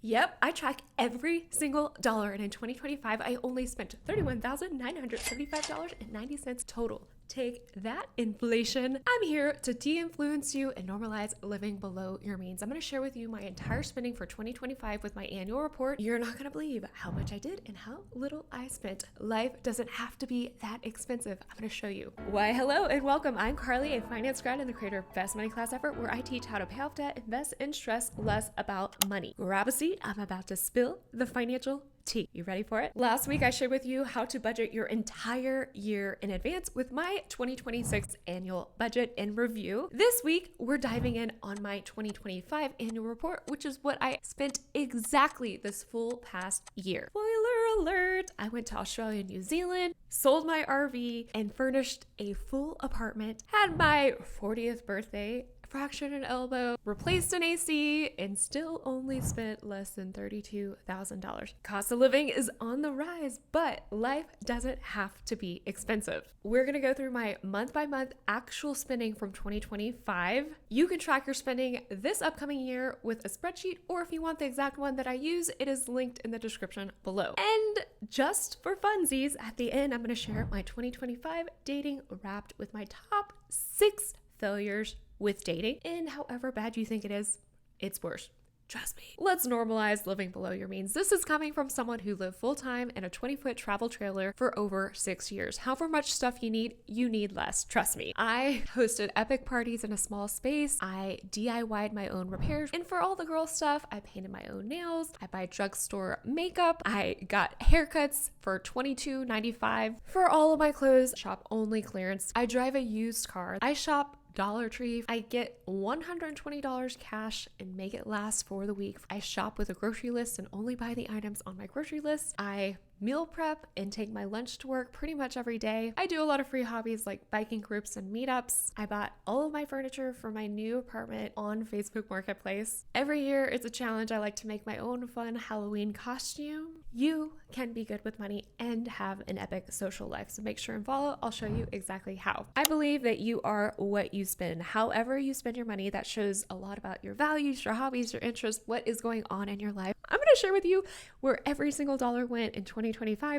Yep, I track every single dollar, and in 2025, I only spent $31,975.90 total. Take that, inflation. I'm here to de-influence you and normalize living below your means. I'm going to share with you my entire spending for 2025 with my annual report. You're not going to believe how much I did and how little I spent. Life doesn't have to be that expensive. I'm going to show you. Why, hello and welcome. I'm Carly, a finance grad and the creator of Best Money Class Effort, where I teach how to pay off debt, invest, and stress less about money. Grab a seat. I'm about to spill the financial tea. You ready for it? Last week, I shared with you how to budget your entire year in advance with my 2026 annual budget and review. This week, we're diving in on my 2025 annual report, which is what I spent exactly this full past year. Spoiler alert! I went to Australia and New Zealand, sold my RV, and furnished a full apartment, had my 40th birthday, fractured an elbow, replaced an AC, and still only spent less than $32,000. Cost of living is on the rise, but life doesn't have to be expensive. We're gonna go through my month by month actual spending from 2025. You can track your spending this upcoming year with a spreadsheet, or if you want the exact one that I use, it is linked in the description below. And just for funsies, at the end, I'm gonna share my 2025 dating wrapped with my top 6 failures with dating, and however bad you think it is, it's worse. Trust me. Let's normalize living below your means. This is coming from someone who lived full-time in a 20-foot travel trailer for over 6 years. However much stuff you need less. Trust me. I hosted epic parties in a small space. I DIY'd my own repairs. And for all the girl stuff, I painted my own nails. I buy drugstore makeup. I got haircuts for $22.95. For all of my clothes, shop only clearance. I drive a used car. I shop Dollar Tree. I get $120 cash and make it last for the week. I shop with a grocery list and only buy the items on my grocery list. I meal prep and take my lunch to work pretty much every day. I do a lot of free hobbies like biking groups and meetups. I bought all of my furniture for my new apartment on Facebook Marketplace. Every year it's a challenge. I like to make my own fun Halloween costume. You can be good with money and have an epic social life. So make sure and follow. I'll show you exactly how. I believe that you are what you spend. However you spend your money, that shows a lot about your values, your hobbies, your interests, what is going on in your life. I'm going to share with you where every single dollar went in 2025.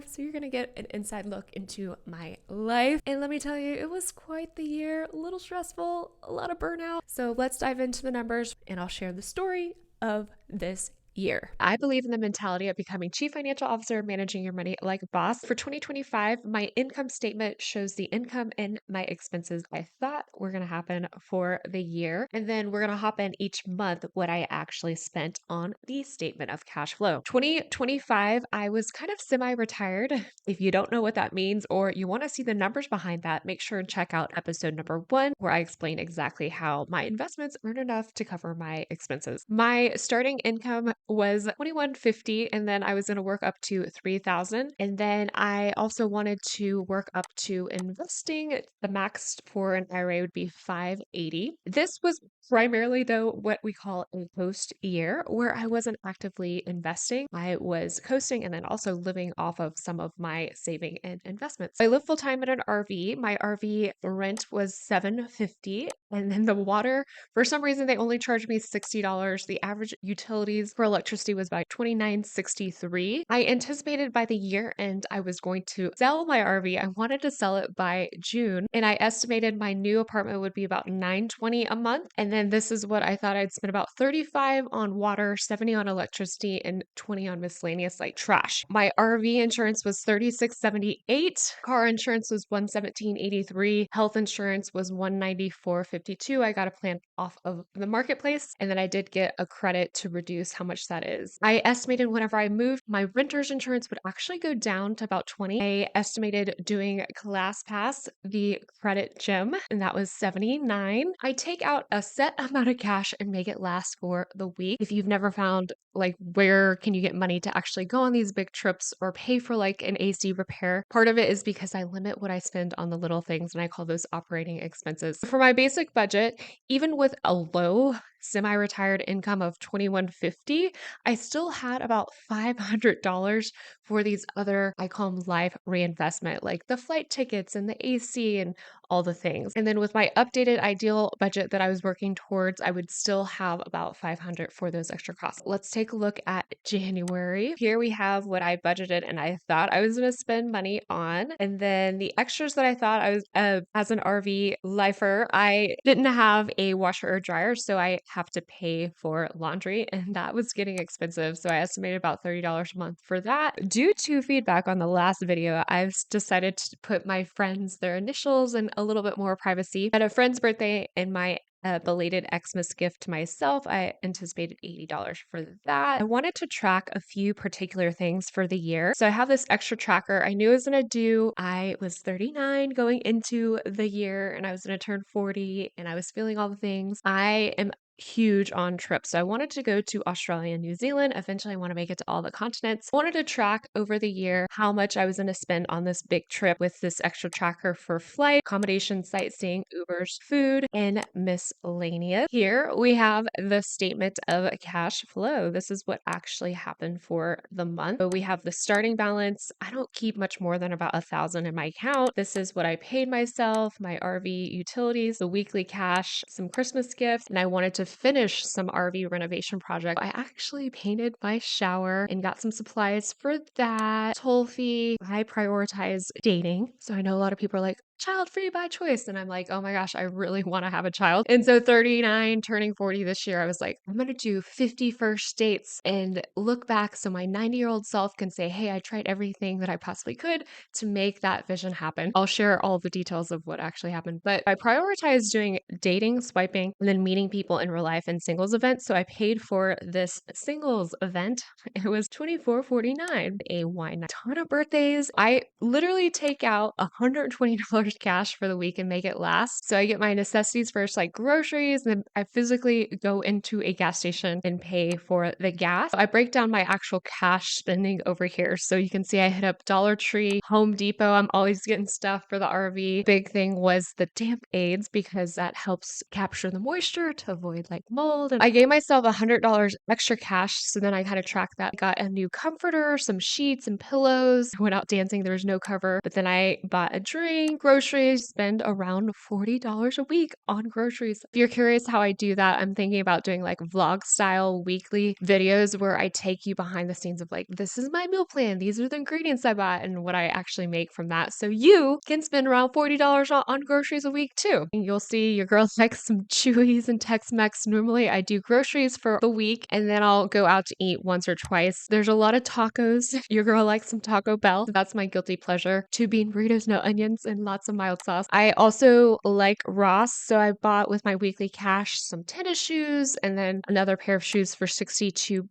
So you're going to get an inside look into my life. And let me tell you, it was quite the year, a little stressful, a lot of burnout. So let's dive into the numbers and I'll share the story of this year. I believe in the mentality of becoming chief financial officer, managing your money like a boss. For 2025, my income statement shows the income and my expenses I thought were going to happen for the year. And then we're going to hop in each month what I actually spent on the statement of cash flow. 2025, I was kind of semi-retired. If you don't know what that means or you want to see the numbers behind that, make sure and check out episode number 1, where I explain exactly how my investments earn enough to cover my expenses. My starting income was 2150, and then I was going to work up to 3000, and then I also wanted to work up to investing. The max for an IRA would be 580. This was primarily though what we call a coast year, where I wasn't actively investing. I was coasting and then also living off of some of my saving and investments. I live full time in an RV. My RV rent was $750, and then the water, for some reason they only charged me $60. The average utilities for electricity was about $29.63. I anticipated by the year end I was going to sell my RV. I wanted to sell it by June, and I estimated my new apartment would be about $920 a month. And then this is what I thought I'd spend: about 35 on water, 70 on electricity, and 20 on miscellaneous like trash. My RV insurance was $36.78. Car insurance was $117.83. Health insurance was $194.52. I got a plan off of the marketplace, and then I did get a credit to reduce how much that is. I estimated whenever I moved, my renter's insurance would actually go down to about 20. I estimated doing ClassPass, the credit gym, and that was 79. I take out a set amount of cash and make it last for the week. If you've never found like where can you get money to actually go on these big trips or pay for like an AC repair, part of it is because I limit what I spend on the little things, and I call those operating expenses. For my basic budget, even with a low semi-retired income of 2150, I still had about $500 for these other, I call them life reinvestment, like the flight tickets and the AC and all the things. And then with my updated ideal budget that I was working towards, I would still have about 500 for those extra costs. Let's take a look at January. Here we have what I budgeted and I thought I was going to spend money on. And then the extras that I thought I was, as an RV lifer, I didn't have a washer or dryer, so I have to pay for laundry, and that was getting expensive. So I estimated about $30 a month for that. Due to feedback on the last video, I've decided to put my friends, their initials, and a little bit more privacy. At a friend's birthday and my belated Xmas gift to myself, I anticipated $80 for that. I wanted to track a few particular things for the year. So I have this extra tracker. I knew I was going to do, I was 39 going into the year and I was going to turn 40 and I was feeling all the things. I am huge on trips. So I wanted to go to Australia and New Zealand. Eventually, I want to make it to all the continents. I wanted to track over the year how much I was going to spend on this big trip with this extra tracker for flight, accommodation, sightseeing, Ubers, food, and miscellaneous. Here we have the statement of cash flow. This is what actually happened for the month. So we have the starting balance. I don't keep much more than about 1,000 in my account. This is what I paid myself, my RV utilities, the weekly cash, some Christmas gifts, and I wanted to finish some RV renovation project. I actually painted my shower and got some supplies for that. Toll fee. I prioritize dating. So I know a lot of people are like, child free by choice. And I'm like, oh my gosh, I really want to have a child. And so 39, turning 40 this year, I was like, I'm going to do 50 first dates and look back so my 90-year-old self can say, hey, I tried everything that I possibly could to make that vision happen. I'll share all the details of what actually happened, but I prioritized doing dating, swiping, and then meeting people in real life and singles events. So I paid for this singles event. It was $24.49, a wine night, ton of birthdays. I literally take out $120 cash for the week and make it last. So I get my necessities first, like groceries, and then I physically go into a gas station and pay for the gas. I break down my actual cash spending over here. So you can see I hit up Dollar Tree, Home Depot. I'm always getting stuff for the RV. Big thing was the damp aids because that helps capture the moisture to avoid like mold. And I gave myself $100 extra cash. So then I kind of tracked that. I got a new comforter, some sheets and pillows. I went out dancing. There was no cover, but then I bought a drink, groceries, spend around $40 a week on groceries. If you're curious how I do that, I'm thinking about doing like vlog style weekly videos where I take you behind the scenes of like, this is my meal plan. These are the ingredients I bought and what I actually make from that. So you can spend around $40 on groceries a week too. And you'll see your girl likes some Chewies and Tex-Mex. Normally I do groceries for the week and then I'll go out to eat once or twice. There's a lot of tacos. Your girl likes some Taco Bell. That's my guilty pleasure. 2 bean burritos, no onions, and lots of mild sauce. I also like Ross, so I bought with my weekly cash some tennis shoes and then another pair of shoes for $62.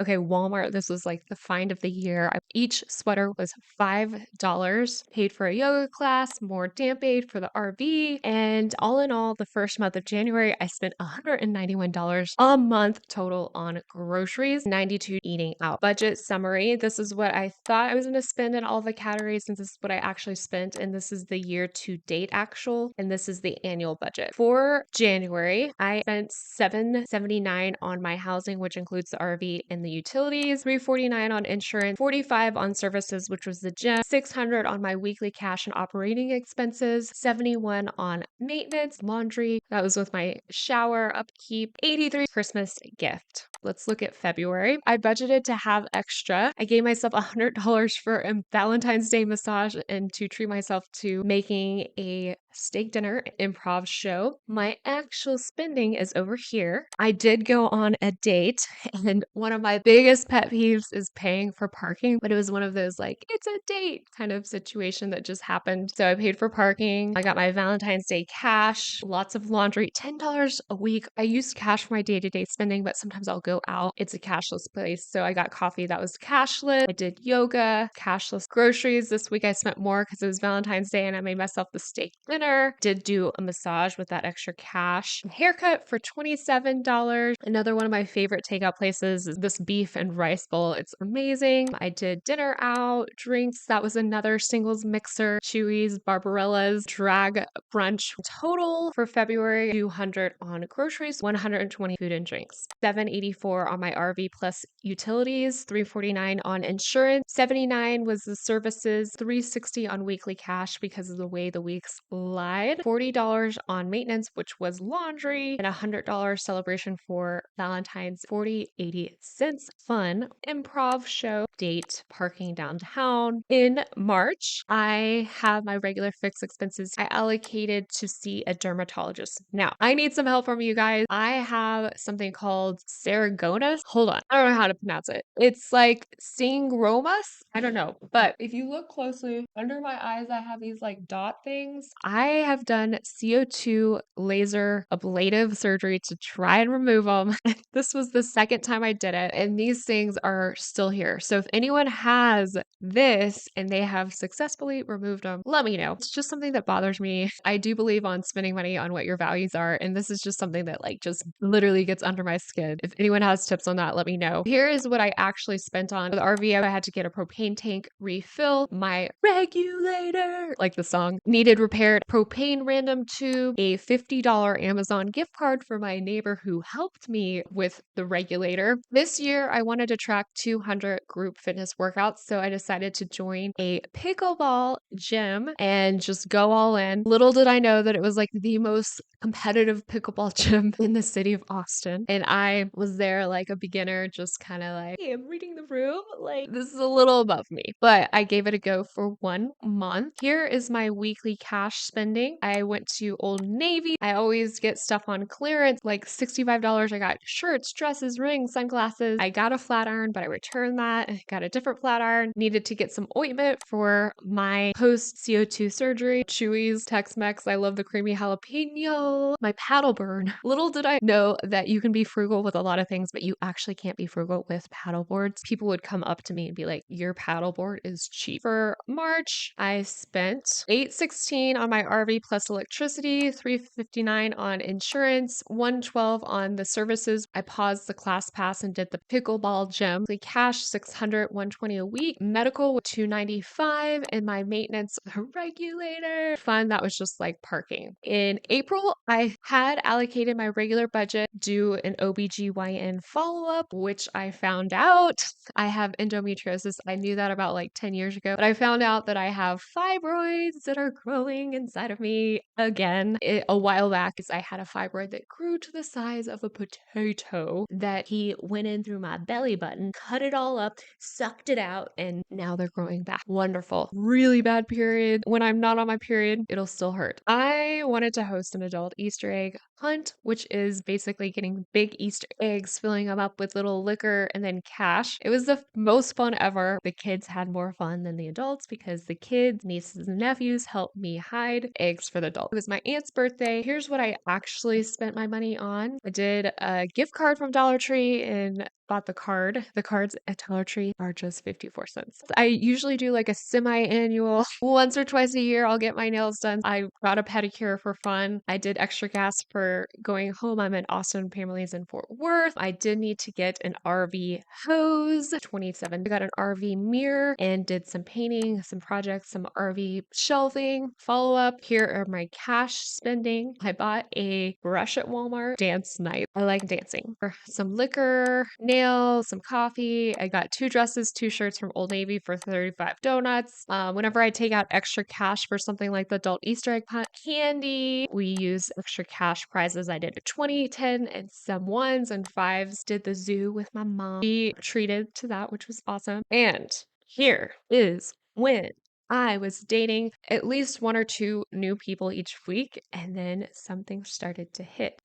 Okay, Walmart, this was like the find of the year. Each sweater was $5. Paid for a yoga class, more damp aid for the RV, and all in all, the first month of January, I spent $191 a month total on groceries, 92 eating out. Budget summary. This is what I thought I was going to spend in all the categories, since this is what I actually spent, and this is the year to date actual, and this is the annual budget. For January, I spent $779 on my housing, which includes the RV and the utilities, $349 on insurance, $45 on services, which was the gym, $600 on my weekly cash and operating expenses, $71 on maintenance, laundry, that was with my shower, upkeep, $83 Christmas gift. Let's look at February. I budgeted to have extra. I gave myself $100 for a Valentine's Day massage and to treat myself to making a steak dinner improv show. My actual spending is over here. I did go on a date, and one of my biggest pet peeves is paying for parking, but it was one of those like, it's a date kind of situation that just happened. So I paid for parking. I got my Valentine's Day cash, lots of laundry, $10 a week. I use cash for my day-to-day spending, but sometimes I'll go out. It's a cashless place. So I got coffee that was cashless. I did yoga, cashless groceries. This week I spent more because it was Valentine's Day and I made myself the steak dinner. dinner, did do a massage with that extra cash, haircut for $27. Another one of my favorite takeout places is this beef and rice bowl. It's amazing. I did dinner out, drinks. That was another singles mixer, Chewy's, Barbarella's, drag brunch. Total for February, 200 on groceries, 120 food and drinks, 784 on my RV plus utilities, 349 on insurance, 79 was the services, 360 on weekly cash because of the way the weeks lied, $40 on maintenance, which was laundry, and $100 celebration for Valentine's, 40.80 cents. Fun improv show, date, parking downtown. In March, I have my regular fixed expenses I allocated to see a dermatologist. Now, I need some help from you guys. I have something called Saragonas. Hold on. I don't know how to pronounce it. It's like Syngromas. I don't know. But if you look closely, under my eyes, I have these like dot things. I have done CO2 laser ablative surgery to try and remove them. This was the second time I did it, and these things are still here. So if anyone has this and they have successfully removed them, let me know. It's just something that bothers me. I do believe on spending money on what your values are, and this is just something that like just literally gets under my skin. If anyone has tips on that, let me know. Here is what I actually spent on. With RV, I had to get a propane tank refill, my regulator, like the song, needed repaired, propane random tube, a $50 Amazon gift card for my neighbor who helped me with the regulator. This year, I wanted to track 200 group fitness workouts, so I decided to join a pickleball gym and just go all in. Little did I know that it was like the most competitive pickleball gym in the city of Austin. And I was there like a beginner, just kind of like, hey, I'm reading the room. Like, this is a little above me, but I gave it a go for 1 month. Here is my weekly cash spending. I went to Old Navy. I always get stuff on clearance, like $65. I got shirts, dresses, rings, sunglasses. I got a flat iron, but I returned that. I got a different flat iron. Needed to get some ointment for my post CO2 surgery. Chewy's, Tex-Mex. I love the creamy jalapeno. My paddle burn. Little did I know that you can be frugal with a lot of things, but you actually can't be frugal with paddle boards. People would come up to me and be like, your paddle board is cheap. For March, I spent $816 on my RV plus electricity, $359 on insurance, $112 on the services. I paused the class pass and did the pickleball gym. The cash $600, $120 a week. Medical $295, and my maintenance regulator fun that was just like parking. In April, I had allocated my regular budget, do an OBGYN follow-up, which I found out I have endometriosis. I knew that about like 10 years ago, but I found out that I have fibroids that are growing inside of me again. A while back, I had a fibroid that grew to the size of a potato that he went in through my belly button, cut it all up, sucked it out, and now they're growing back. Wonderful. Really bad period. When I'm not on my period, it'll still hurt. I wanted to host an adult Easter egg hunt, which is basically getting big Easter eggs, filling them up with little liquor and then cash. It was the most fun ever. The kids had more fun than the adults because the kids, nieces and nephews helped me hide eggs for the adults. It was my aunt's birthday. Here's what I actually spent my money on. I did a gift card from Dollar Tree and bought the card. The cards at Dollar Tree are just 54 cents. I usually do like a semi-annual, once or twice a year, I'll get my nails done. I got a pedicure for fun. I did extra gas for going home. I'm in Austin, Pamela's in Fort Worth. I did need to get an RV hose, 27. I got an RV mirror and did some painting, some projects, some RV shelving. Follow up, here are my cash spending. I bought a brush at Walmart, dance night. I like dancing. Some liquor, nails, some coffee. I got 2 dresses, 2 shirts from Old Navy for 35 donuts. Whenever I take out extra cash for something like the adult Easter egg hunt, candy, we use extra cash prizes. I did a 20, 10, and some 1s and 5s. Did the zoo with my mom. She treated to that, which was awesome. And here is when I was dating at least 1 or 2 new people each week, and then something started to hit.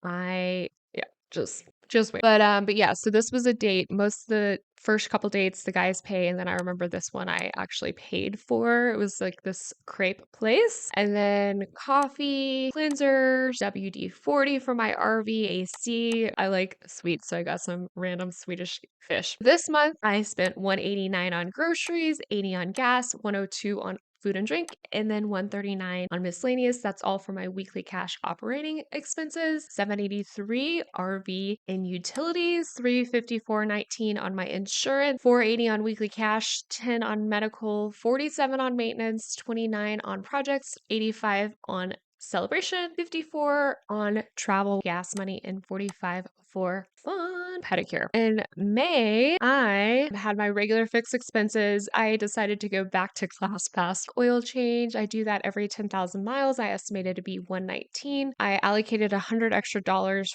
Just wait. But yeah, so this was a date. Most of the first couple dates, the guys pay, and then I remember this one I actually paid for. It was like this crepe place, and then coffee, cleansers, WD-40 for my RV AC. I like sweets, so I got some random Swedish fish. This month, I spent $189 on groceries, $80 on gas, $102 on food and drink, and then $139 on miscellaneous. That's all for my weekly cash operating expenses. $783 RV and utilities, $354.19 on my insurance, $480 on weekly cash, $10 on medical, $47 on maintenance, $29 on projects, $85 on celebration, $54 on travel, gas money, and $45 for fun pedicure. In May, I had my regular fixed expenses. I decided to go back to ClassPass oil change. I do that every 10,000 miles. I estimated to be $119. I allocated $100 extra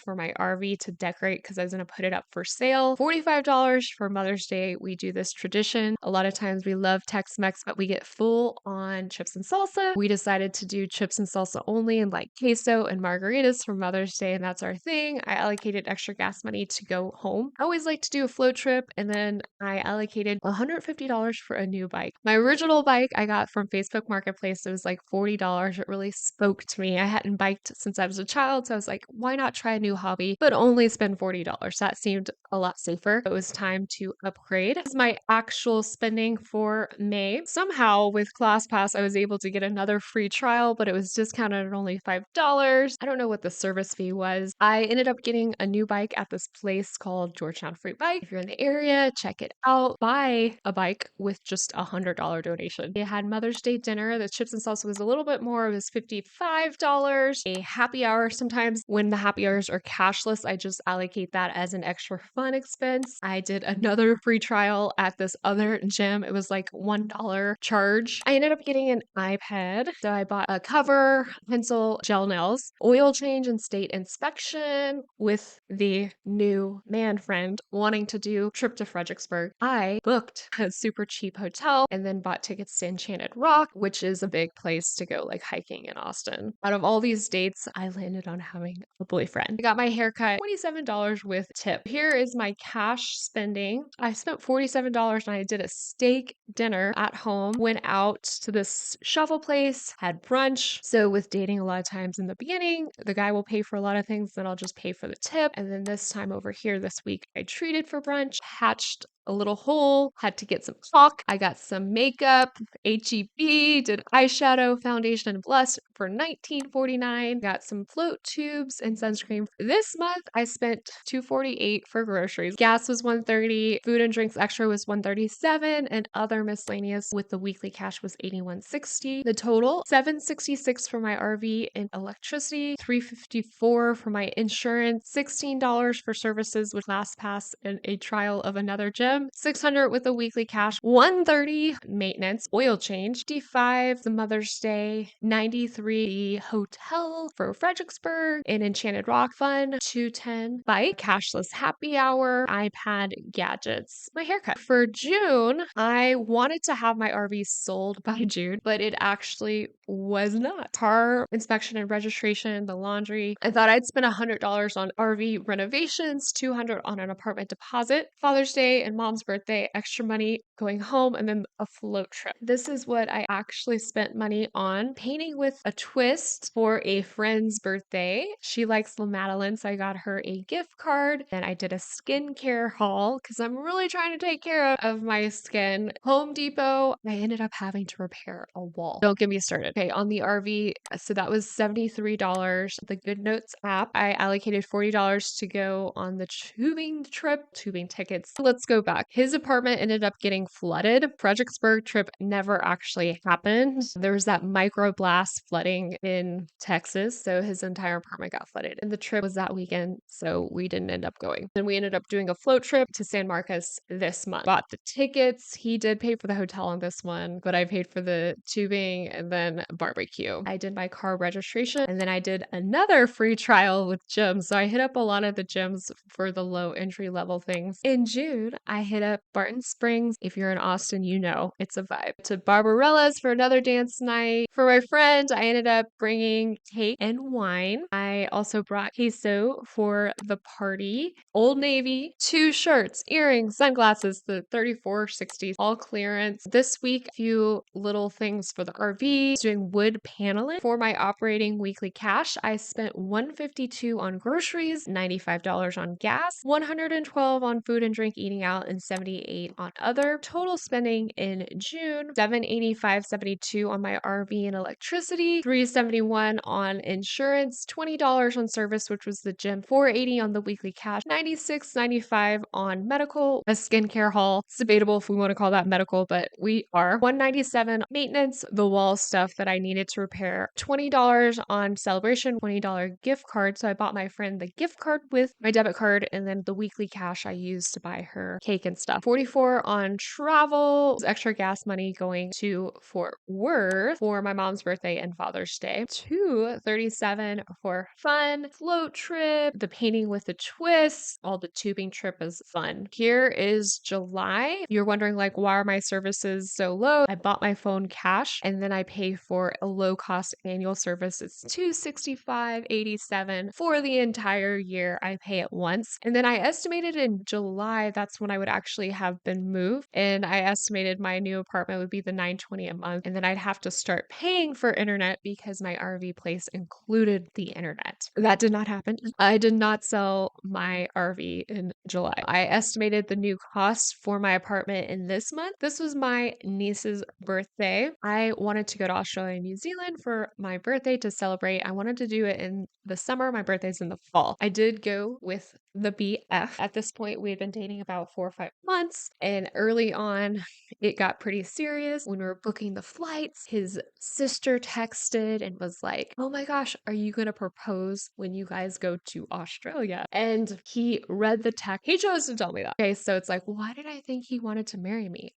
for my RV to decorate because I was going to put it up for sale. $45 for Mother's Day. We do this tradition. A lot of times we love Tex-Mex, but we get full on chips and salsa. We decided to do chips and salsa only and like queso and margaritas for Mother's Day, and that's our thing. I allocated extra gas money to go home. I always like to do a float trip, and then I allocated $150 for a new bike. My original bike I got from Facebook Marketplace. It was like $40. It really spoke to me. I hadn't biked since I was a child, so I was like, why not try a new hobby, but only spend $40? That seemed a lot safer. It was time to upgrade. This is my actual spending for May. Somehow with ClassPass, I was able to get another free trial, but it was discounted at only $5. I don't know what the service fee was. I ended up getting a new bike at this place called Georgetown Free Bike. If you're in the area, check it out. Buy a bike with just $100 donation. They had Mother's Day dinner. The chips and salsa was a little bit more. It was $55. A happy hour. Sometimes when the happy hours are cashless, I just allocate that as an extra fun expense. I did another free trial at this other gym. It was like $1 charge. I ended up getting an iPad. So I bought a cover, pencil, gel nails, oil change and state inspection with the new man friend wanting to do trip to Fredericksburg. I booked a super cheap hotel and then bought tickets to Enchanted Rock, which is a big place to go like hiking in Austin. Out of all these dates, I landed on having a boyfriend. I got my haircut, $27 with tip. Here is my cash spending. I spent $47 and I did a steak dinner at home, went out to this shovel place, had brunch. So with dating, a lot of times in the beginning, the guy will pay for a lot of things, then I'll just pay for the tip. And then this time over here this week, I treated for brunch, hatched a little hole, had to get some chalk. I got some makeup, HEB, did eyeshadow, foundation, and blush for $19.49. Got some float tubes and sunscreen. This month, I spent $248 for groceries. Gas was $130, food and drinks extra was $137, and other miscellaneous with the weekly cash was $81.60. The total, $766 for my RV and electricity, $354 for my insurance, $16 for services with LastPass and a trial of another gym, $600 with the weekly cash, $130 maintenance, oil change, $55 the Mother's Day, $93 the hotel for Fredericksburg and Enchanted Rock Fun, $210 bike, cashless happy hour, iPad, gadgets, my haircut. For June, I wanted to have my RV sold by June, but it actually was not. Car inspection and registration, the laundry. I thought I'd spend $100 on RV renovations, $200 on an apartment deposit, Father's Day and Mom's birthday, extra money going home, and then a float trip. This is what I actually spent money on. Painting with a twist for a friend's birthday. She likes La Madeline, so I got her a gift card. And I did a skincare haul because I'm really trying to take care of my skin. Home Depot, I ended up having to repair a wall. Don't get me started. Okay, on the RV, so that was $73. The Good Notes app, I allocated $40 to go on the tubing trip, tubing tickets. Let's go back. His apartment ended up getting flooded. Fredericksburg trip never actually happened. There was that microblast flooding in Texas, so his entire apartment got flooded. And the trip was that weekend, so we didn't end up going. Then we ended up doing a float trip to San Marcos this month. Bought the tickets. He did pay for the hotel on this one, but I paid for the tubing and then barbecue. I did my car registration, and then I did another free trial with gyms. So I hit up a lot of the gyms for the low entry level things. In June, I hit up Barton Springs. If you're in Austin, you know it's a vibe. To Barbarella's for another dance night. For my friend, I ended up bringing cake and wine. I also brought queso for the party. Old Navy, 2 shirts, earrings, sunglasses, the 3460s, all clearance. This week, a few little things for the RV. Doing wood paneling. For my operating weekly cash, I spent $152 on groceries, $95 on gas, $112 on food and drink eating out, and 78 on other. Total spending in June, 785.72 on my RV and electricity, 371 on insurance, $20 on service, which was the gym, 480 on the weekly cash, 96.95 on medical, a skincare haul. It's debatable if we want to call that medical, but we are. 197 maintenance, the wall stuff that I needed to repair, $20 on celebration, $20 gift card. So I bought my friend the gift card with my debit card, and then the weekly cash I used to buy her cake and stuff. 44 on travel, extra gas money going to Fort Worth for my mom's birthday and Father's Day. 237 for fun, float trip, the painting with a twist, all the tubing trip is fun. Here is July. You're wondering like, why are my services so low? I bought my phone cash and then I pay for a low cost annual service. It's $265.87 for the entire year. I pay it once. And then I estimated in July, that's when I would actually have been moved. And I estimated my new apartment would be the $920 a month. And then I'd have to start paying for internet because my RV place included the internet. That did not happen. I did not sell my RV in July. I estimated the new cost for my apartment in this month. This was my niece's birthday. I wanted to go to Australia and New Zealand for my birthday to celebrate. I wanted to do it in the summer. My birthday's in the fall. I did go with the BF. At this point, we had been dating about 4 or 5 months, and early on, it got pretty serious. When we were booking the flights, his sister texted and was like, "Oh my gosh, are you going to propose when you guys go to Australia?" And he read the text. He chose to tell me that. Okay, so it's like, why did I think he wanted to marry me?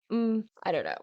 I don't know.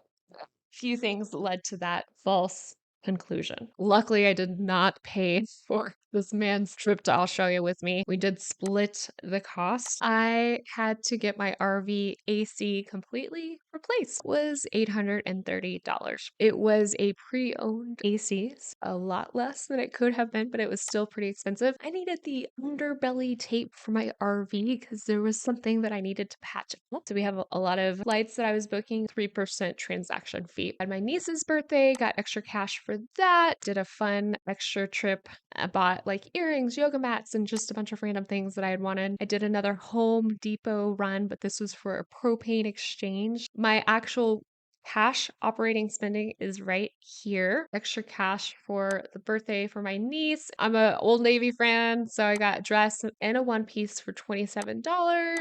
Few things led to that false conclusion. Luckily, I did not pay for this man's trip to Australia with me. We did split the cost. I had to get my RV AC completely replaced. It was $830. It was a pre-owned AC, a lot less than it could have been, but it was still pretty expensive. I needed the underbelly tape for my RV because there was something that I needed to patch up. So we have a lot of flights that I was booking, 3% transaction fee. At my niece's birthday, got extra cash for that, did a fun extra trip. I bought like earrings, yoga mats, and just a bunch of random things that I had wanted. I did another Home Depot run, but this was for a propane exchange. My actual cash operating spending is right here. Extra cash for the birthday for my niece. I'm a Old Navy fan, so I got a dress and a one piece for $27.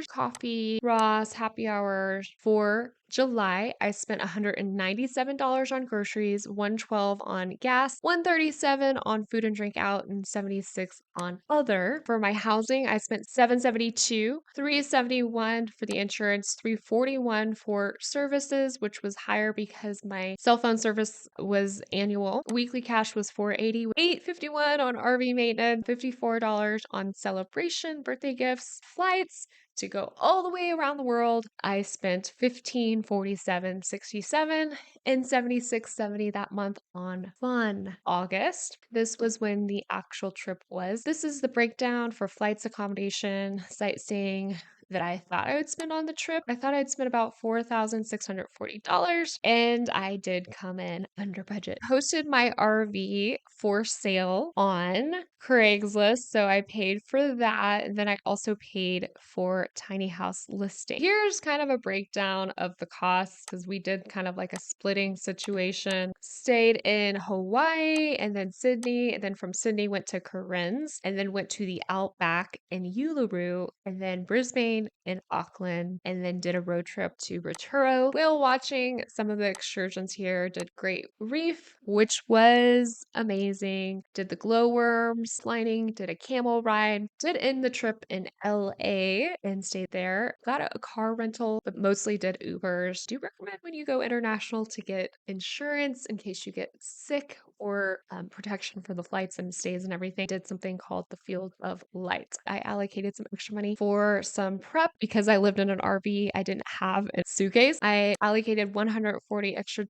Coffee, Ross, happy hour. For July, I spent $197 on groceries, $112 on gas, $137 on food and drink out, and $76 on other. For my housing, I spent $772, $371 for the insurance, $341 for services, which was higher because my cell phone service was annual. Weekly cash was $480, $851 on RV maintenance, $54 on celebration, birthday gifts, flights to go all the way around the world. I spent $1547.67 and $76.70 that month on fun. August, this was when the actual trip was. This is the breakdown for flights, accommodation, sightseeing that I thought I would spend on the trip. I thought I'd spend about $4,640, and I did come in under budget. Posted my RV for sale on Craigslist, so I paid for that. And then I also paid for tiny house listing. Here's kind of a breakdown of the costs because we did kind of like a splitting situation. Stayed in Hawaii and then Sydney, and then from Sydney went to Cairns, and then went to the Outback in Uluru, and then Brisbane and Auckland, and then did a road trip to Rotorua. Whale watching, some of the excursions here, did Great Reef, which was amazing. Did the glowworm sliding, did a camel ride, did end the trip in LA and stayed there. Got a car rental, but mostly did Ubers. Do recommend when you go international to get insurance in case you get sick or protection for the flights and stays and everything. Did something called the Field of Light. I allocated some extra money for some prep because I lived in an RV. I didn't have a suitcase. I allocated $140 extra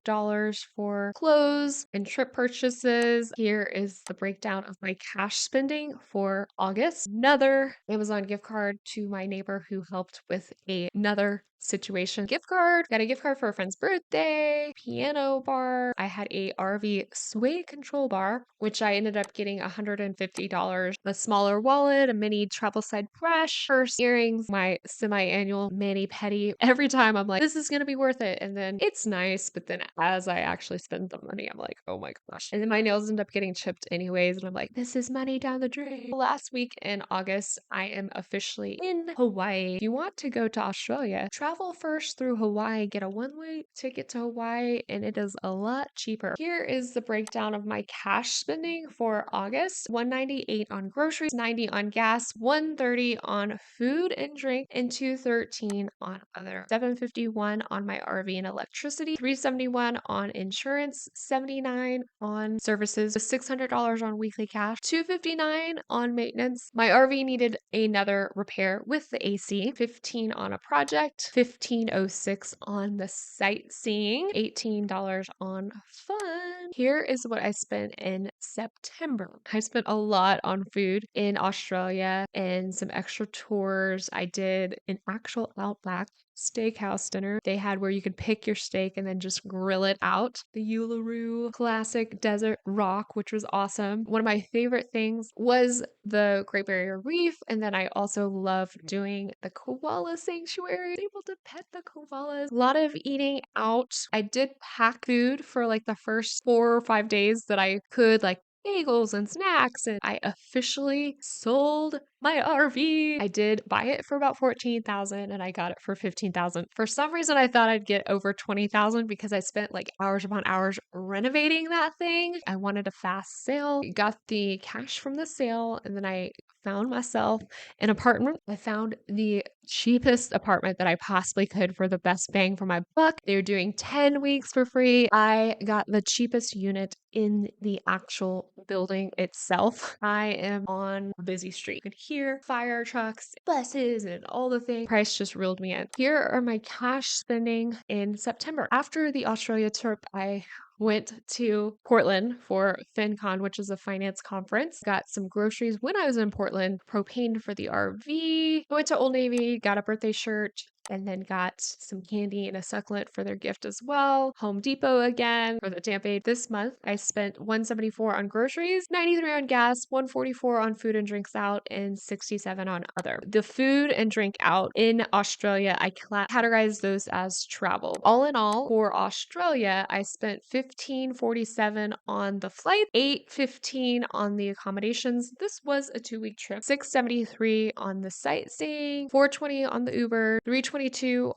for clothes and trip purchases. Here is the breakdown of my cash spending for August. Another Amazon gift card to my neighbor who helped with another situation. Gift card, got a gift card for a friend's birthday, piano bar. I had a RV sway control bar, which I ended up getting $150, a smaller wallet, a mini travel side brush, purse, earrings, my semi-annual mani pedi. Every time I'm like, this is going to be worth it. And then it's nice. But then as I actually spend the money, I'm like, oh my gosh. And then my nails end up getting chipped anyways. And I'm like, this is money down the drain. Last week in August, I am officially in Hawaii. If you want to go to Australia, travel first through Hawaii, get a one-way ticket to Hawaii, and it is a lot cheaper. Here is the breakdown of my cash spending for August. $198 on groceries, $90 on gas, $130 on food and drink, and $213 on other. $751 on my RV and electricity, $371 on insurance, $79 on services, $600 on weekly cash, $259 on maintenance. My RV needed another repair with the AC, $15 on a project, $15.06 on the sightseeing, $18 on fun. Here is what I spent in September. I spent a lot on food in Australia and some extra tours. I did an actual Outback steakhouse dinner. They had where you could pick your steak and then just grill it out. The Uluru Classic Desert Rock, which was awesome. One of my favorite things was the Great Barrier Reef. And then I also loved doing the koala sanctuary. Able to pet the koalas. A lot of eating out. I did pack food for like the first 4 or 5 days that I could, like bagels and snacks, and I officially sold my RV. I did buy it for about 14,000 and I got it for 15,000. For some reason I thought I'd get over 20,000 because I spent like hours upon hours renovating that thing. I wanted a fast sale. Got the cash from the sale and then I found myself an apartment. I found the cheapest apartment that I possibly could for the best bang for my buck. They were doing 10 weeks for free. I got the cheapest unit in the actual building itself. I am on a busy street. You could hear fire trucks, buses, and all the things. Price just reeled me in. Here are my cash spending in September. After the Australia trip, I went to Portland for FinCon, which is a finance conference. Got some groceries when I was in Portland, propane for the RV. I went to Old Navy, got a birthday shirt, and then got some candy and a succulent for their gift as well. Home Depot again for the Tampa Bay. This month, I spent $174 on groceries, $93 on gas, $144 on food and drinks out, and $67 on other. The food and drink out in Australia, I categorize those as travel. All in all, for Australia, I spent $15.47 on the flight, $8.15 on the accommodations. This was a 2-week trip. $6.73 on the sightseeing, $4.20 on the Uber, $3.22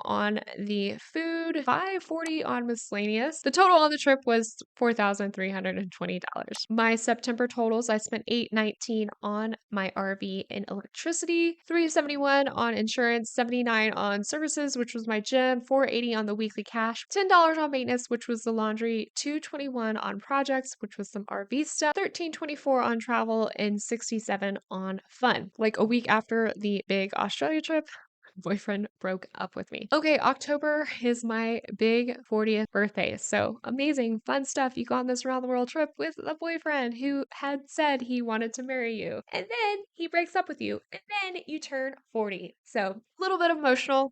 on the food, $5.40 on miscellaneous. The total on the trip was $4,320. My September totals, I spent $8.19 on my RV and electricity, $3.71 on insurance, $79 on services, which was my gym, $4.80 on the weekly cash, $10 on maintenance, which was the laundry, $2.21 on projects, which was some RV stuff, $13.24 on travel, and $67 on fun. Like a week after the big Australia trip, boyfriend broke up with me. Okay, October is my big 40th birthday. So amazing, fun stuff. You go on this around the world trip with a boyfriend who had said he wanted to marry you. And then he breaks up with you. And then you turn 40. So a little bit emotional.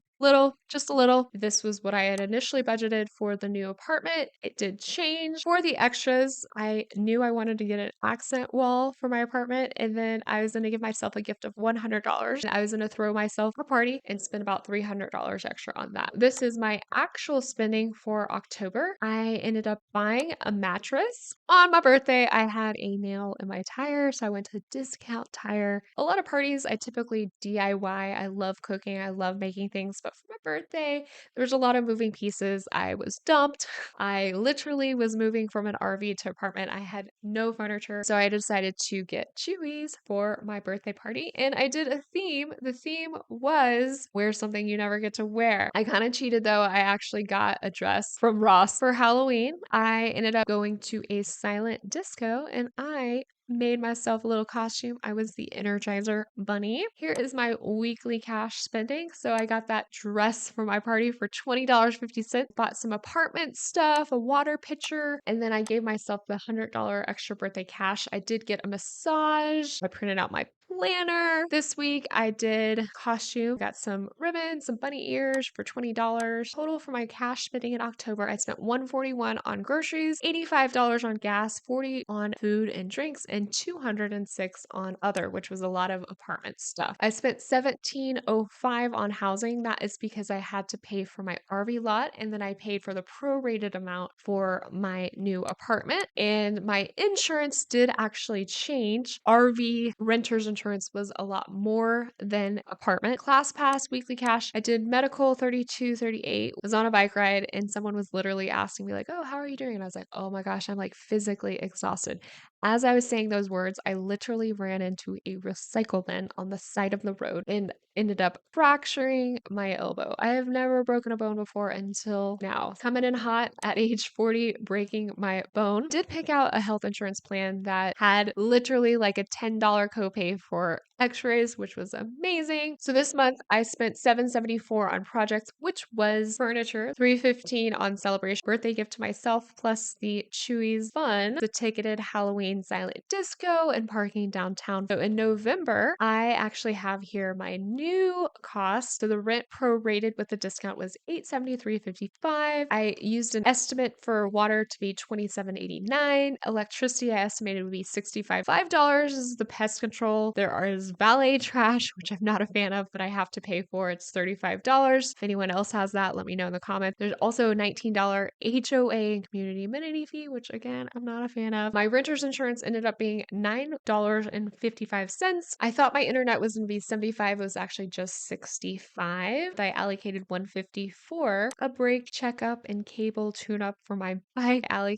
Just a little. This was what I had initially budgeted for the new apartment. It did change. For the extras, I knew I wanted to get an accent wall for my apartment, and then I was going to give myself a gift of $100. I was going to throw myself a party and spend about $300 extra on that. This is my actual spending for October. I ended up buying a mattress. On my birthday, I had a nail in my tire, so I went to Discount Tire. A lot of parties, I typically DIY. I love cooking. I love making things, but for my birthday, there was a lot of moving pieces. I was dumped. I literally was moving from an RV to apartment. I had no furniture, so I decided to get Chewies for my birthday party, and I did a theme. The theme was wear something you never get to wear. I kind of cheated though. I actually got a dress from Ross for Halloween. I ended up going to a silent disco, and I made myself a little costume. I was the Energizer Bunny. Here is my weekly cash spending. So I got that dress for my party for $20.50. Bought some apartment stuff, a water pitcher, and then I gave myself the $100 extra birthday cash. I did get a massage. I printed out my planner. This week I did costume, got some ribbons, some bunny ears for $20. Total for my cash spending in October, I spent $141 on groceries, $85 on gas, $40 on food and drinks, and $206 on other, which was a lot of apartment stuff. I spent $1705 on housing. That is because I had to pay for my RV lot, and then I paid for the prorated amount for my new apartment. And my insurance did actually change. RV renter's insurance was a lot more than apartment. Class pass, weekly cash. I did medical 3238, was on a bike ride, and someone was literally asking me like, "Oh, how are you doing?" And I was like, "Oh my gosh, I'm like physically exhausted." As I was saying those words, I literally ran into a recycle bin on the side of the road and ended up fracturing my elbow. I have never broken a bone before until now. Coming in hot at age 40, breaking my bone. Did pick out a health insurance plan that had literally like a $10 copay for x-rays, which was amazing. So this month I spent $774 on projects, which was furniture, $315 on celebration, birthday gift to myself, plus the Chewy's Fun, the ticketed Halloween silent disco, and parking downtown. So in November, I actually have here my new cost. So the rent prorated with the discount was $873.55. I used an estimate for water to be $27.89. Electricity I estimated would be $65. $5 is the pest control. There is valet trash, which I'm not a fan of, but I have to pay for. It's $35. If anyone else has that, let me know in the comments. There's also a $19 HOA and community amenity fee, which again, I'm not a fan of. My renter's insurance ended up being $9.55. I thought my internet was going to be $75. It was actually just $65. I allocated $150 for a brake checkup and cable tune-up for my bike. I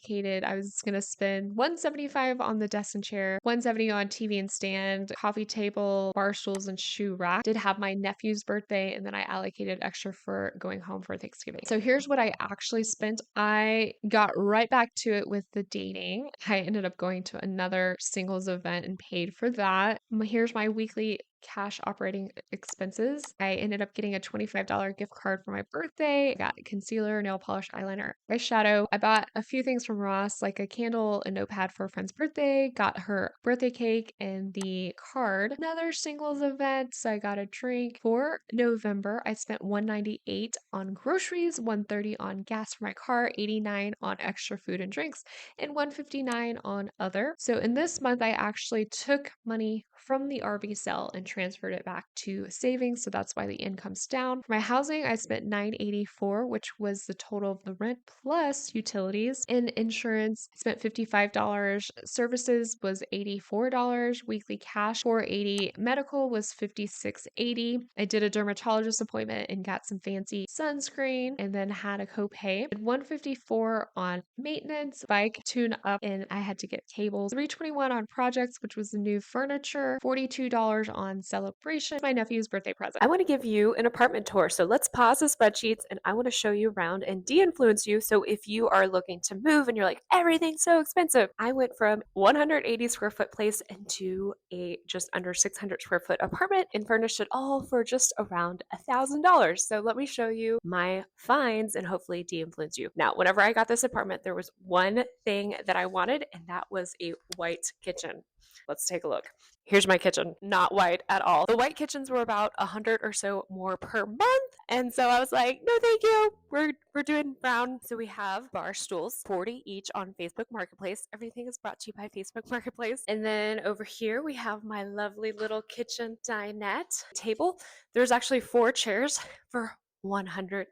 was going to spend $175 on the desk and chair, $170 on TV and stand, coffee table, bar stools, and shoe rack. Did have my nephew's birthday, and then I allocated extra for going home for Thanksgiving. So here's what I actually spent. I got right back to it with the dating. I ended up going to another singles event and paid for that. Here's my weekly cash operating expenses. I ended up getting a $25 gift card for my birthday. I got concealer, nail polish, eyeliner, eyeshadow. I bought a few things from Ross, like a candle, a notepad for a friend's birthday, got her birthday cake and the card. Another singles event, so I got a drink. For November, I spent $198 on groceries, $130 on gas for my car, $89 on extra food and drinks, and $159 on other. So in this month, I actually took money from the RV sale and transferred it back to savings. So that's why the income's down. For my housing, I spent $984, which was the total of the rent plus utilities. In insurance, I spent $55. Services was $84. Weekly cash $480. Medical was $56.80. I did a dermatologist appointment and got some fancy sunscreen and then had a copay. $154 on maintenance, bike tune up, and I had to get cables. $321 on projects, which was the new furniture. $42 on celebration. My nephew's birthday present. I want to give you an apartment tour. So let's pause the spreadsheets and I want to show you around and de-influence you. So if you are looking to move and you're like, everything's so expensive. I went from 180 square foot place into a just under 600 square foot apartment and furnished it all for just around $1,000. So let me show you my finds and hopefully de-influence you. Now, whenever I got this apartment, there was one thing that I wanted, and that was a white kitchen. Let's take a look. Here's my kitchen, not white at all. The white kitchens were about 100 or so more per month. And so I was like, no, thank you. We're doing brown. So we have bar stools, 40 each on Facebook Marketplace. Everything is brought to you by Facebook Marketplace. And then over here, we have my lovely little kitchen dinette table. There's actually 4 chairs for $100.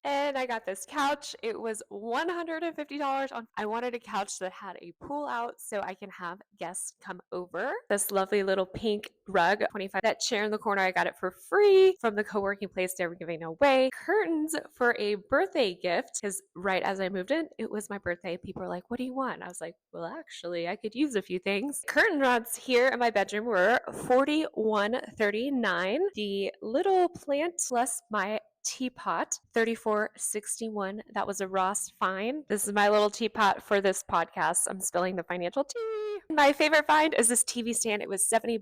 And I got this couch. It was $150 on. I wanted a couch that had a pull out so I can have guests come over. This lovely little pink rug, 25. That chair in the corner, I got it for free from the co-working place they were giving away. Curtains for a birthday gift, because right as I moved in, it was my birthday. People were like, what do you want? I was like, well, actually, I could use a few things. Curtain rods here in my bedroom were $41.39. The little plant plus my teapot, $34.61. That was a Ross find. This is my little teapot for this podcast. I'm spilling the financial tea. My favorite find is this TV stand. It was $70.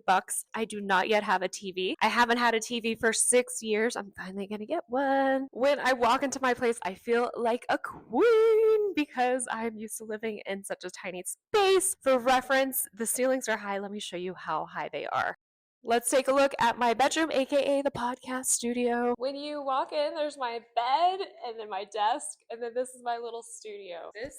I do not yet have a TV. I haven't had a TV for 6 years. I'm finally gonna get one. When I walk into my place, I feel like a queen because I'm used to living in such a tiny space. For reference, the ceilings are high. Let me show you how high they are. Let's take a look at my bedroom, aka the podcast studio. When you walk in, there's my bed and then my desk, and then this is my little studio. This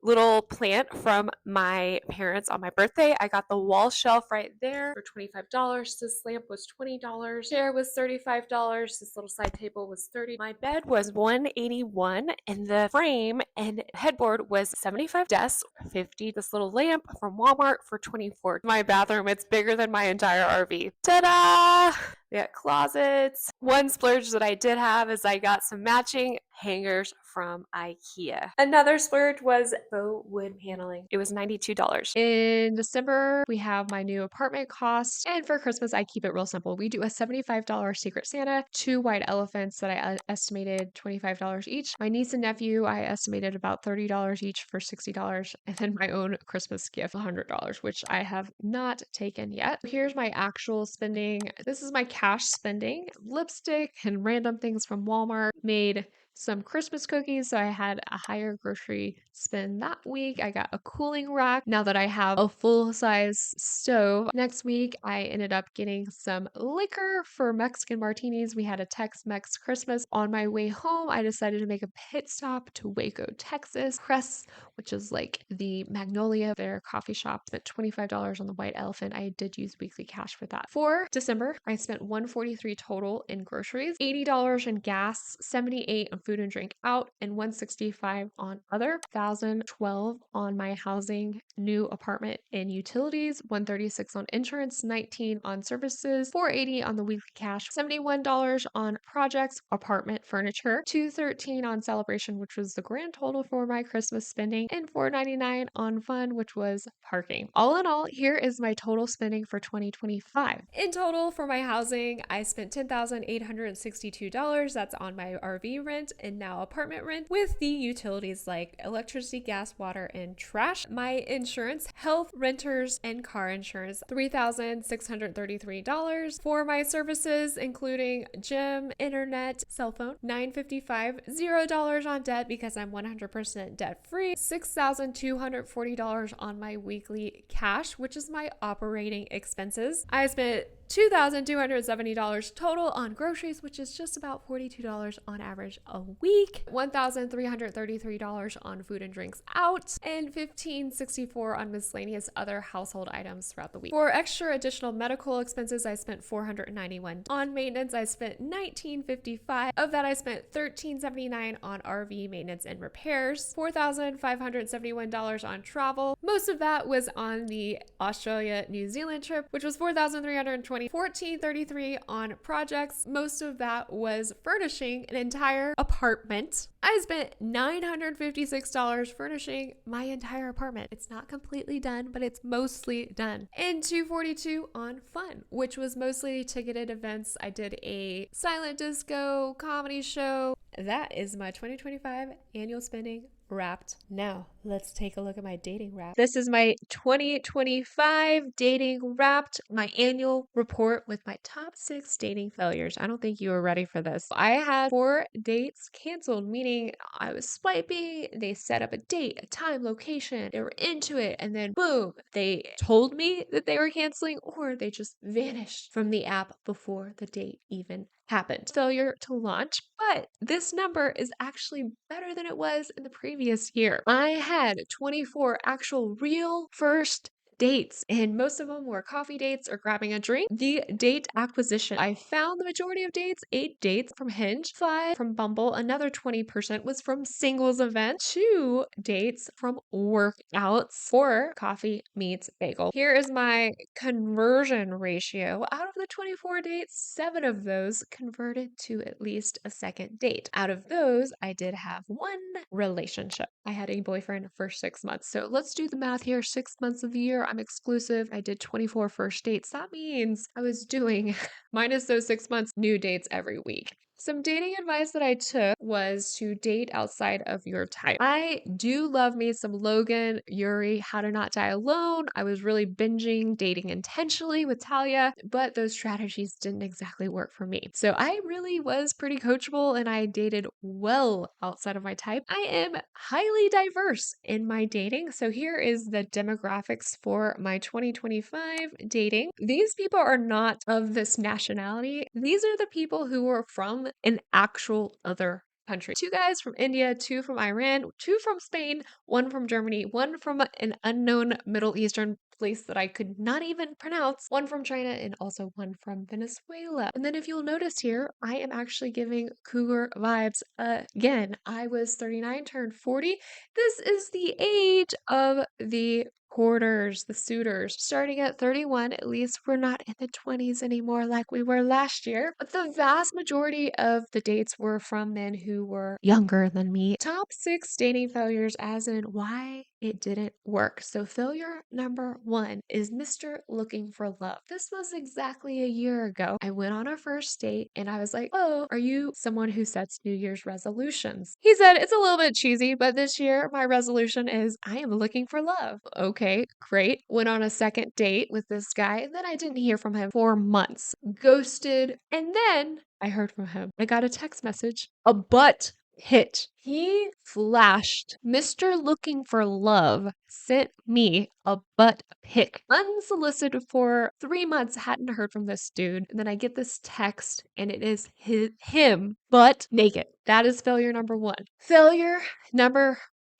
little plant from my parents on my birthday. I got the wall shelf right there for $25. This lamp was $20. Chair was $35. This little side table was $30. My bed was $181, and the frame and headboard was $75. Desk $50. This little lamp from Walmart for $24. My bathroom, it's bigger than my entire RV. Ta-da! We got closets. One splurge that I did have is I got some matching hangers from IKEA. Another splurge was faux wood paneling. It was $92. In December, we have my new apartment cost. And for Christmas, I keep it real simple. We do a $75 Secret Santa, 2 white elephants that I estimated $25 each. My niece and nephew, I estimated about $30 each for $60. And then my own Christmas gift, $100, which I have not taken yet. Here's my actual spending. This is my cash spending. Lipstick and random things from Walmart. Made some Christmas cookies, so I had a higher grocery spend that week. I got a cooling rack now that I have a full-size stove. Next week, I ended up getting some liquor for Mexican martinis. We had a Tex-Mex Christmas. On my way home, I decided to make a pit stop to Waco, Texas. Press, which is like the Magnolia, their coffee shop, spent $25 on the white elephant. I did use weekly cash for that. For December, I spent $143 total in groceries, $80 in gas, $78 on food and drink out, and $165 on other, $1,012 on my housing, new apartment and utilities, $136 on insurance, $19 on services, $480 on the weekly cash, $71 on projects, apartment furniture, $213 on celebration, which was the grand total for my Christmas spending, and $499 on fun, which was parking. All in all, here is my total spending for 2025. In total, for my housing, I spent $10,862. That's on my RV rent and now apartment rent, with the utilities like electricity, gas, water, and trash. My insurance, health, renters, and car insurance, $3,633. For my services, including gym, internet, cell phone, $955. $0 on debt because I'm 100% debt free. $6,240 on my weekly cash, which is my operating expenses. I spent $2,270 total on groceries, which is just about $42 on average a week. $1,333 on food and drinks out, and $1,564 on miscellaneous other household items throughout the week. For extra additional medical expenses, I spent $491. On maintenance, I spent $1,955. Of that, I spent $1,379 on RV maintenance and repairs, $4,571 on travel. Most of that was on the Australia, New Zealand trip, which was $4,320. $1,433 on projects. Most of that was furnishing an entire apartment. I spent $956 furnishing my entire apartment. It's not completely done, but it's mostly done. And $242 on fun, which was mostly ticketed events. I did a silent disco comedy show. That is my 2025 annual spending wrapped. Now, let's take a look at my dating wrap. This is my 2025 dating wrapped, my annual report with my top 6 dating failures. I don't think you were ready for this. I had 4 dates canceled, meaning I was swiping, they set up a date, a time, location, they were into it, and then boom, they told me that they were canceling, or they just vanished from the app before the date even happened. Failure to launch, but this number is actually better than it was in the previous year. I had 24 actual real first dates, and most of them were coffee dates or grabbing a drink. The date acquisition, I found the majority of dates, 8 dates from Hinge, 5 from Bumble, another 20% was from singles events, 2 dates from workouts, 4 coffee meets bagel. Here is my conversion ratio. Out of the 24 dates, 7 of those converted to at least a second date. Out of those, I did have 1 relationship. I had a boyfriend for 6 months. So let's do the math here. 6 months of the year, I'm exclusive. I did 24 first dates. That means I was doing, minus those 6 months, new dates every week. Some dating advice that I took was to date outside of your type. I do love me some Logan, Yuri, How to Not Die Alone. I was really binging dating intentionally with Talia, but those strategies didn't exactly work for me. So I really was pretty coachable and I dated well outside of my type. I am highly diverse in my dating. So here is the demographics for my 2025 dating. These people are not of this nationality. These are the people who are from an actual other country. Two guys from India, two from Iran, two from Spain, one from Germany, one from an unknown Middle Eastern place that I could not even pronounce, one from China, and also one from Venezuela. And then if you'll notice here, I am actually giving cougar vibes again. I was 39, turned 40. This is the age of the courters, the suitors. Starting at 31, at least we're not in the 20s anymore like we were last year. But the vast majority of the dates were from men who were younger than me. Top 6 dating failures, as in why it didn't work. So failure number 1 is Mr. Looking for Love. This was exactly a year ago. I went on a first date and I was like, "Oh, are you someone who sets New Year's resolutions?" He said, "It's a little bit cheesy, but this year my resolution is I am looking for love." Okay, great. Went on a second date with this guy and then I didn't hear from him for months. Ghosted. And then I heard from him. I got a text message, a butt hit. He flashed Mr. Looking for Love sent me a butt pic. Unsolicited for 3 months, hadn't heard from this dude. And then I get this text and it is him, butt naked. That is failure number 1. Failure number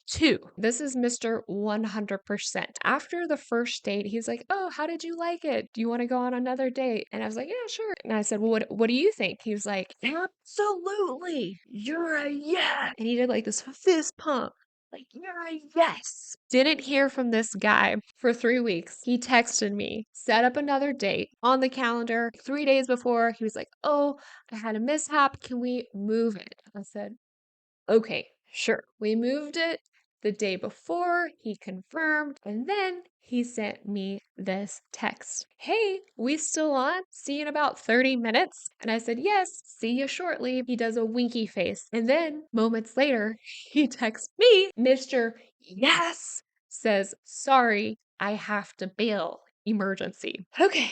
2. This is Mr. 100%. After the first date, he's like, "Oh, how did you like it? Do you want to go on another date?" And I was like, "Yeah, sure." And I said, "Well, what do you think?" He was like, "Absolutely. You're a yes." And he did like this fist pump. Like, "You're a yes." Didn't hear from this guy for 3 weeks. He texted me, set up another date on the calendar. 3 days before, he was like, "Oh, I had a mishap. Can we move it?" I said, "Okay, sure." We moved it the day before, he confirmed, and then he sent me this text. "Hey, we still on? See you in about 30 minutes." And I said, "Yes, see you shortly." He does a winky face. And then moments later, he texts me, Mr. Yes, says, "Sorry, I have to bail. Emergency." Okay.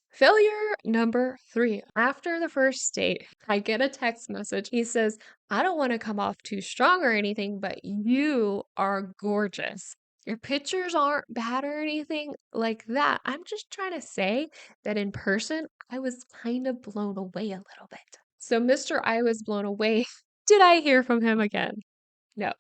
Failure number 3. After the first date, I get a text message. He says, "I don't want to come off too strong or anything, but you are gorgeous. Your pictures aren't bad or anything like that. I'm just trying to say that in person, I was kind of blown away a little bit." So, Mr. I was blown away. Did I hear from him again? No,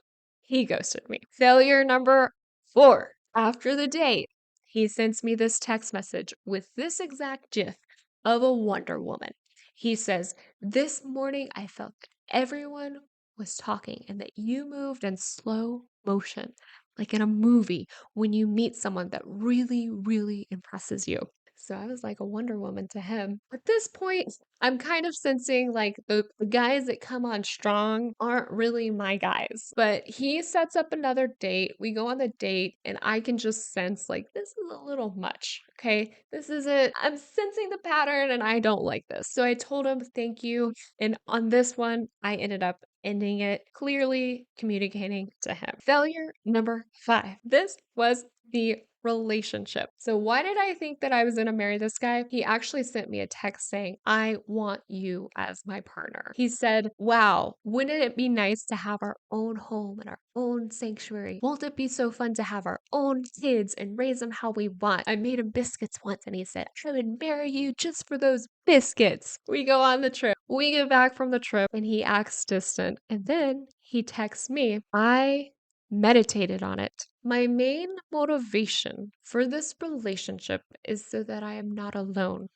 he ghosted me. Failure number 4. After the date, he sends me this text message with this exact gif of a Wonder Woman. He says, "This morning I felt that everyone was talking and that you moved in slow motion, like in a movie when you meet someone that really, really impresses you." So I was like a Wonder Woman to him. At this point, I'm kind of sensing like the guys that come on strong aren't really my guys. But he sets up another date. We go on the date, and I can just sense like this is a little much. Okay. This is it. I'm sensing the pattern and I don't like this. So I told him thank you. And on this one, I ended up ending it, clearly communicating to him. Failure number 5. This was the relationship. So why did I think that I was going to marry this guy? He actually sent me a text saying, "I want you as my partner." He said, "Wow, wouldn't it be nice to have our own home and our own sanctuary? Won't it be so fun to have our own kids and raise them how we want?" I made him biscuits once and he said, "I would marry you just for those biscuits." We go on the trip. We get back from the trip and he acts distant. And then he texts me, "I meditated on it. My main motivation for this relationship is so that I am not alone.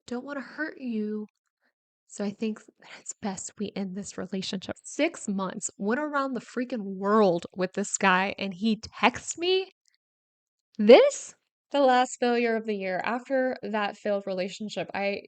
Don't want to hurt you. So I think that it's best we end this relationship." 6 months, went around the freaking world with this guy, and he texts me this? The last failure of the year. After that failed relationship, I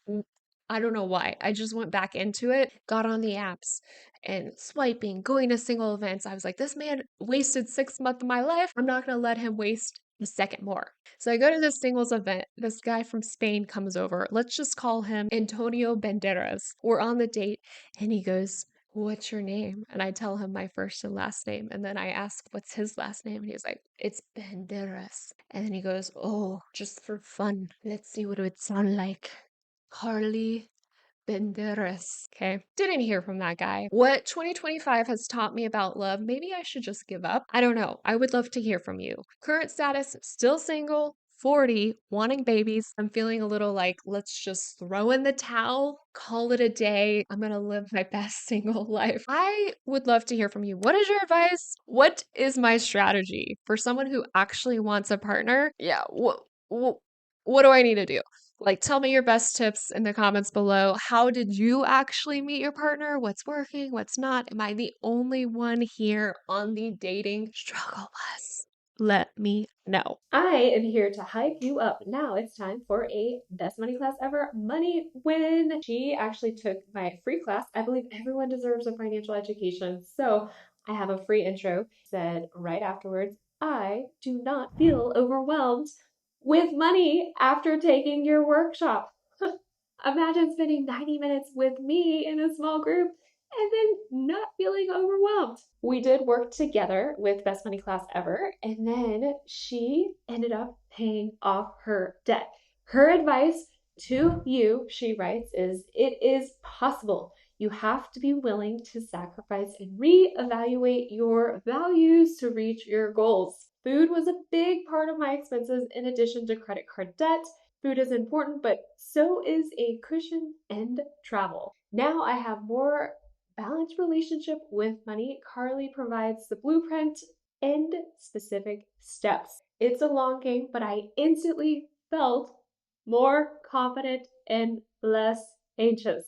don't know why. I just went back into it, got on the apps and swiping, going to single events. I was like, this man wasted 6 months of my life. I'm not going to let him waste a second more. So I go to this singles event. This guy from Spain comes over. Let's just call him Antonio Banderas. We're on the date and he goes, "What's your name?" And I tell him my first and last name. And then I ask, "What's his last name?" And he's like, "It's Banderas." And then he goes, "Oh, just for fun. Let's see what it would sound like. Carly Banderas." Okay. Didn't hear from that guy. What 2025 has taught me about love, maybe I should just give up. I don't know. I would love to hear from you. Current status, still single. 40, wanting babies. I'm feeling a little like, let's just throw in the towel, call it a day. I'm going to live my best single life. I would love to hear from you. What is your advice? What is my strategy for someone who actually wants a partner? Yeah, what do I need to do? Like, tell me your best tips in the comments below. How did you actually meet your partner? What's working? What's not? Am I the only one here on the dating struggle bus? Let me know. I am here to hype you up. Now it's time for a best money class ever money win. She actually took my free class. I believe everyone deserves a financial education. So I have a free intro. Said right afterwards, "I do not feel overwhelmed with money after taking your workshop." Imagine spending 90 minutes with me in a small group and then not feeling overwhelmed. We did work together with Best Money Class Ever, and then she ended up paying off her debt. Her advice to you, she writes, is it is possible. You have to be willing to sacrifice and reevaluate your values to reach your goals. Food was a big part of my expenses in addition to credit card debt. Food is important, but so is a cushion and travel. Now I have more balanced relationship with money. Carly provides the blueprint and specific steps. It's a long game, but I instantly felt more confident and less anxious.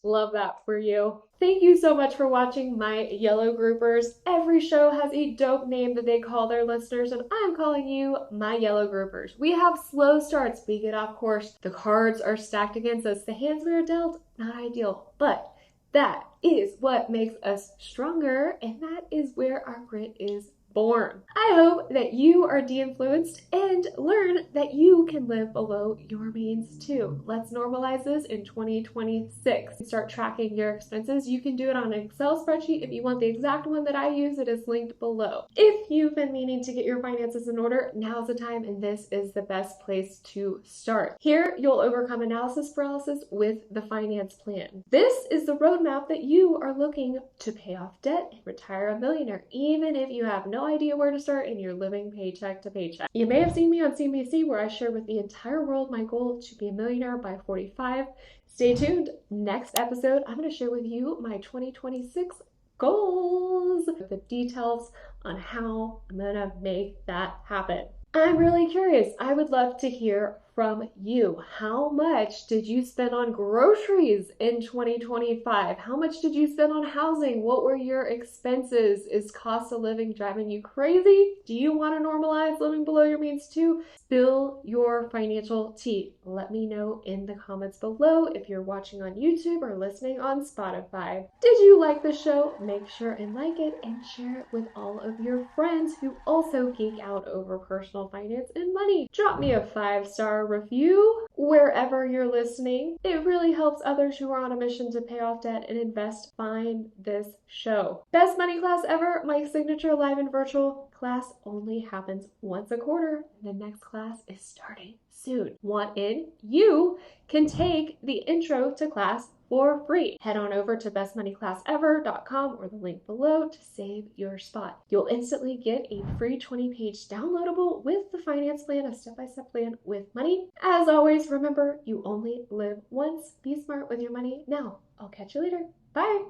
Love that for you. Thank you so much for watching my yellow groupers. Every show has a dope name that they call their listeners, and I'm calling you my yellow groupers. We have slow starts. We get off course. The cards are stacked against us. The hands we are dealt, not ideal, but that is what makes us stronger, and that is where our grit is born. I hope that you are de-influenced and learn that you can live below your means too. Let's normalize this in 2026. Start tracking your expenses. You can do it on an Excel spreadsheet. If you want the exact one that I use, it is linked below. If you've been meaning to get your finances in order, now's the time, and this is the best place to start. Here, you'll overcome analysis paralysis with the finance plan. This is the roadmap that you are looking to pay off debt and retire a millionaire, even if you have no idea where to start and you're living paycheck to paycheck. You may have seen me on CNBC where I share with the entire world my goal to be a millionaire by 45. Stay tuned. Next episode, I'm going to share with you my 2026 goals, the details on how I'm going to make that happen. I'm really curious. I would love to hear from you. How much did you spend on groceries in 2025? How much did you spend on housing? What were your expenses? Is cost of living driving you crazy? Do you want to normalize living below your means too? Spill your financial tea. Let me know in the comments below if you're watching on YouTube or listening on Spotify. Did you like the show? Make sure and like it and share it with all of your friends who also geek out over personal finance and money. Drop me a 5-star review wherever you're listening. It really helps others who are on a mission to pay off debt and invest find this show. Best money class ever, my signature live and virtual class only happens once a quarter. The next class is starting soon. Want in? You can take the intro to class for free. Head on over to bestmoneyclassever.com or the link below to save your spot. You'll instantly get a free 20-page downloadable with the finance plan, a step-by-step plan with money. As always, remember, you only live once. Be smart with your money. Now, I'll catch you later. Bye.